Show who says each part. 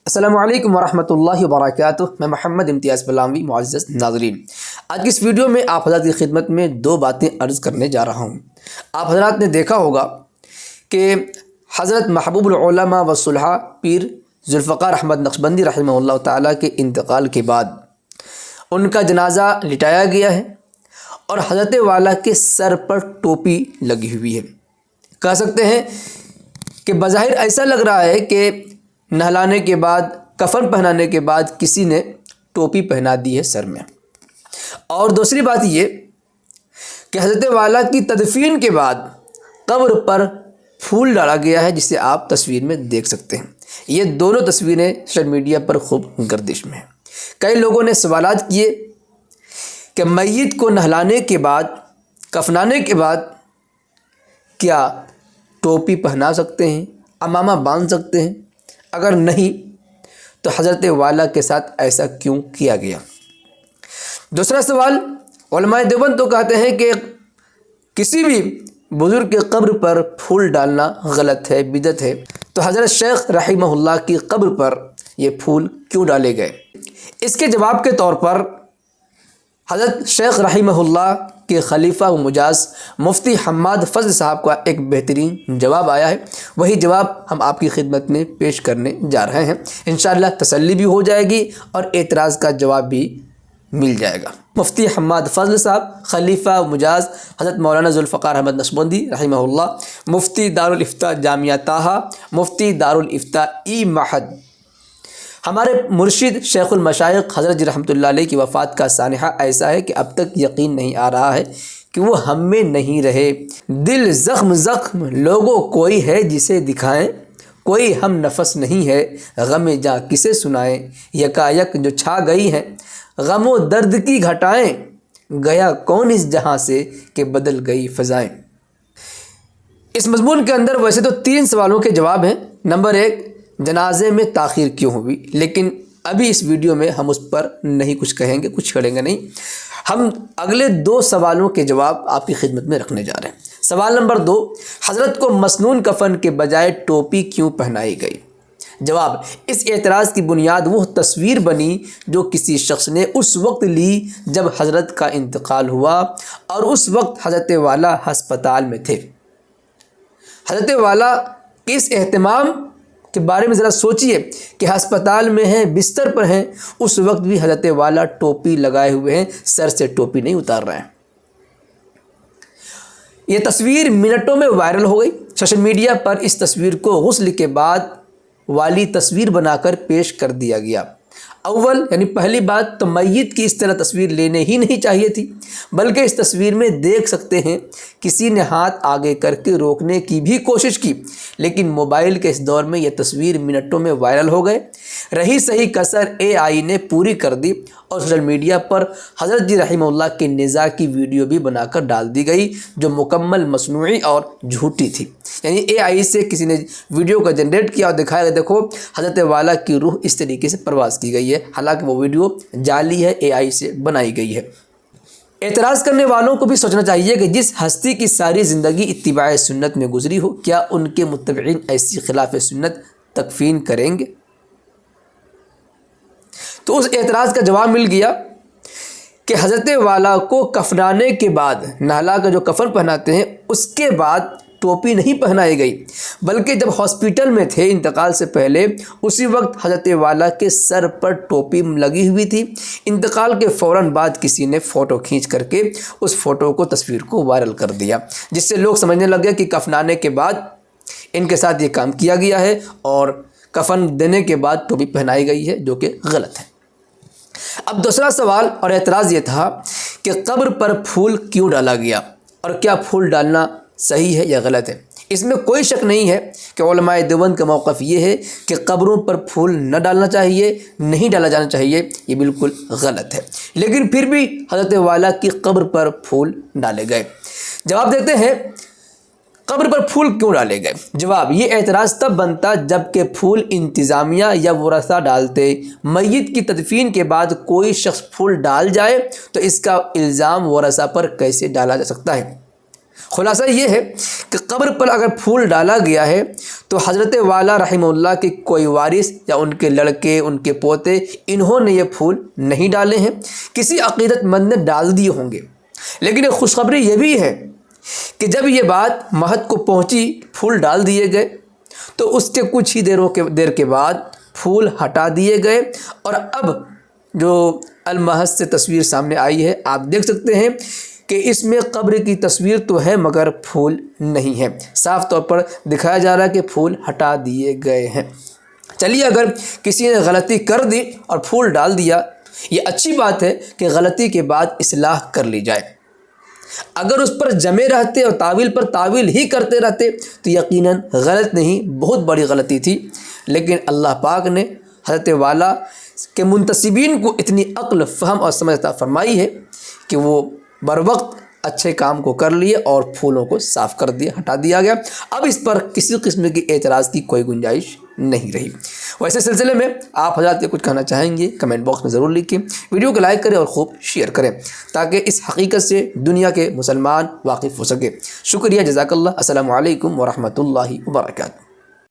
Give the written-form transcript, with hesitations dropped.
Speaker 1: السلام علیکم ورحمۃ اللہ وبرکاتہ۔ میں محمد امتیاز بلاوی۔ معزز ناظرین، آج کی اس ویڈیو میں آپ حضرات کی خدمت میں دو باتیں عرض کرنے جا رہا ہوں۔ آپ حضرات نے دیکھا ہوگا کہ حضرت محبوب العلماء والصلحاء پیر ذوالفقار احمد نقشبندی رحمہ اللہ تعالیٰ کے انتقال کے بعد ان کا جنازہ لٹایا گیا ہے اور حضرت والا کے سر پر ٹوپی لگی ہوئی ہے۔ کہہ سکتے ہیں کہ بظاہر ایسا لگ رہا ہے کہ نہلانے کے بعد، کفن پہنانے کے بعد کسی نے ٹوپی پہنا دی ہے سر میں۔ اور دوسری بات یہ کہ حضرت والا کی تدفین کے بعد قبر پر پھول ڈالا گیا ہے، جسے آپ تصویر میں دیکھ سکتے ہیں۔ یہ دونوں تصویریں سوشل میڈیا پر خوب گردش میں ہیں۔ کئی لوگوں نے سوالات کیے کہ میت کو نہلانے کے بعد، کفنانے کے بعد کیا ٹوپی پہنا سکتے ہیں، عمامہ باندھ سکتے ہیں؟ اگر نہیں تو حضرت والا کے ساتھ ایسا کیوں کیا گیا؟ دوسرا سوال، علماء دیوبند تو کہتے ہیں کہ کسی بھی بزرگ کے قبر پر پھول ڈالنا غلط ہے، بدعت ہے، تو حضرت شیخ رحمہ اللہ کی قبر پر یہ پھول کیوں ڈالے گئے؟ اس کے جواب کے طور پر حضرت شیخ رحمہ اللہ کے خلیفہ و مجاز مفتی حماد فضل صاحب کا ایک بہترین جواب آیا ہے۔ وہی جواب ہم آپ کی خدمت میں پیش کرنے جا رہے ہیں۔ انشاءاللہ تسلی بھی ہو جائے گی اور اعتراض کا جواب بھی مل جائے گا۔ مفتی حماد فضل صاحب، خلیفہ و مجاز حضرت مولانا ذوالفقار احمد نقشبندی رحمہ اللہ، مفتی دارالافتاء جامعہ طٰہٰ، مفتی دارالافتاء معہد۔ ہمارے مرشد شیخ المشائخ حضرت جی رحمۃ اللہ علیہ کی وفات کا سانحہ ایسا ہے کہ اب تک یقین نہیں آ رہا ہے کہ وہ ہم میں نہیں رہے۔ دل زخم زخم لوگوں کوئی ہے جسے دکھائیں، کوئی ہم نفس نہیں ہے غم جاں کسے سنائیں، یکایک جو چھا گئی ہیں غم و درد کی گھٹائیں، گیا کون اس جہاں سے کہ بدل گئی فضائیں۔ اس مضمون کے اندر ویسے تو 3 سوالوں کے جواب ہیں۔ نمبر 1، جنازے میں تاخیر کیوں ہوئی؟ لیکن ابھی اس ویڈیو میں ہم اس پر نہیں کچھ کہیں گے، کچھ کریں گے نہیں۔ ہم اگلے 2 سوالوں کے جواب آپ کی خدمت میں رکھنے جا رہے ہیں۔ سوال نمبر 2، حضرت کو مسنون کفن کے بجائے ٹوپی کیوں پہنائی گئی؟ جواب، اس اعتراض کی بنیاد وہ تصویر بنی جو کسی شخص نے اس وقت لی جب حضرت کا انتقال ہوا، اور اس وقت حضرت والا ہسپتال میں تھے۔ حضرت والا کے اس اہتمام کے بارے میں ذرا سوچئے کہ ہسپتال میں ہیں، بستر پر ہیں، اس وقت بھی حضرت والا ٹوپی لگائے ہوئے ہیں، سر سے ٹوپی نہیں اتار رہے ہیں۔ یہ تصویر منٹوں میں وائرل ہو گئی۔ سوشل میڈیا پر اس تصویر کو غسل کے بعد والی تصویر بنا کر پیش کر دیا گیا۔ یعنی پہلی بات تو میت کی اس طرح تصویر لینے ہی نہیں چاہیے تھی، بلکہ اس تصویر میں دیکھ سکتے ہیں کسی نے ہاتھ آگے کر کے روکنے کی بھی کوشش کی، لیکن موبائل کے اس دور میں یہ تصویر منٹوں میں وائرل ہو گئے۔ رہی صحیح کسر AI نے پوری کر دی اور سوشل میڈیا پر حضرت جی رحمہ اللہ کے نزاع کی ویڈیو بھی بنا کر ڈال دی گئی، جو مکمل مصنوعی اور جھوٹی تھی۔ یعنی AI سے کسی نے ویڈیو کو جنریٹ کیا اور دکھایا کہ دیکھو حضرت والا کی روح اس طریقے سے پرواز کی گئی ہے، حالانکہ وہ ویڈیو جعلی ہے، AI سے بنائی گئی ہے۔ اعتراض کرنے والوں کو بھی سوچنا چاہیے کہ جس ہستی کی ساری زندگی اتباع سنت میں گزری ہو، کیا ان کے متبعین ایسی خلاف سنت تکفین کریں گے؟ تو اس اعتراض کا جواب مل گیا کہ حضرت والا کو کفنانے کے بعد، نہلا کر جو کفن پہناتے ہیں اس کے بعد ٹوپی نہیں پہنائی گئی، بلکہ جب ہاسپٹل میں تھے انتقال سے پہلے، اسی وقت حضرت والا کے سر پر ٹوپی لگی ہوئی تھی۔ انتقال کے فوراً بعد کسی نے فوٹو کھینچ کر کے اس فوٹو کو، تصویر کو وائرل کر دیا، جس سے لوگ سمجھنے لگ گئے کہ کفنانے کے بعد ان کے ساتھ یہ کام کیا گیا ہے اور کفن دینے کے بعد ٹوپی پہنائی گئی ہے، جو کہ غلط ہے۔ اب دوسرا سوال اور اعتراض یہ تھا کہ قبر پر پھول کیوں ڈالا گیا اور کیا پھول ڈالنا صحیح ہے یا غلط ہے؟ اس میں کوئی شک نہیں ہے کہ علماء دیوبند کا موقف یہ ہے کہ قبروں پر پھول نہ ڈالنا چاہیے، نہیں ڈالا جانا چاہیے، یہ بالکل غلط ہے۔ لیکن پھر بھی حضرت والا کی قبر پر پھول ڈالے گئے۔ جواب دیتے ہیں قبر پر پھول کیوں ڈالے گئے؟ جواب، یہ اعتراض تب بنتا جب کہ پھول انتظامیہ یا ورثہ ڈالتے۔ میت کی تدفین کے بعد کوئی شخص پھول ڈال جائے تو اس کا الزام ورثہ پر کیسے ڈالا جا سکتا ہے؟ خلاصہ یہ ہے کہ قبر پر اگر پھول ڈالا گیا ہے تو حضرت والا رحمہ اللہ کے کوئی وارث یا ان کے لڑکے، ان کے پوتے، انہوں نے یہ پھول نہیں ڈالے ہیں، کسی عقیدت مند نے ڈال دیے ہوں گے۔ لیکن ایک خوشخبری یہ بھی ہے کہ جب یہ بات مہد کو پہنچی، پھول ڈال دیے گئے، تو اس کے کچھ ہی دیر کے بعد پھول ہٹا دیے گئے، اور اب جو المہد سے تصویر سامنے آئی ہے، آپ دیکھ سکتے ہیں کہ اس میں قبر کی تصویر تو ہے مگر پھول نہیں ہے، صاف طور پر دکھایا جا رہا ہے کہ پھول ہٹا دیے گئے ہیں۔ چلیے، اگر کسی نے غلطی کر دی اور پھول ڈال دیا، یہ اچھی بات ہے کہ غلطی کے بعد اصلاح کر لی جائے۔ اگر اس پر جمے رہتے اور تعویل پر تعویل ہی کرتے رہتے تو یقیناً غلط نہیں، بہت بڑی غلطی تھی۔ لیکن اللہ پاک نے حضرت والا کے منتسبین کو اتنی عقل، فہم اور سمجھ عطا فرمائی ہے کہ وہ بروقت اچھے کام کو کر لیے اور پھولوں کو صاف کر دیا، ہٹا دیا گیا۔ اب اس پر کسی قسم کی اعتراض کی کوئی گنجائش نہیں رہی۔ ویسے سلسلے میں آپ حضرات کے کچھ کہنا چاہیں گے، کمنٹ باکس میں ضرور لکھیں، ویڈیو کو لائک کریں اور خوب شیئر کریں تاکہ اس حقیقت سے دنیا کے مسلمان واقف ہو سکے۔ شکریہ، جزاک اللہ۔ السلام علیکم ورحمۃ اللہ وبرکاتہ۔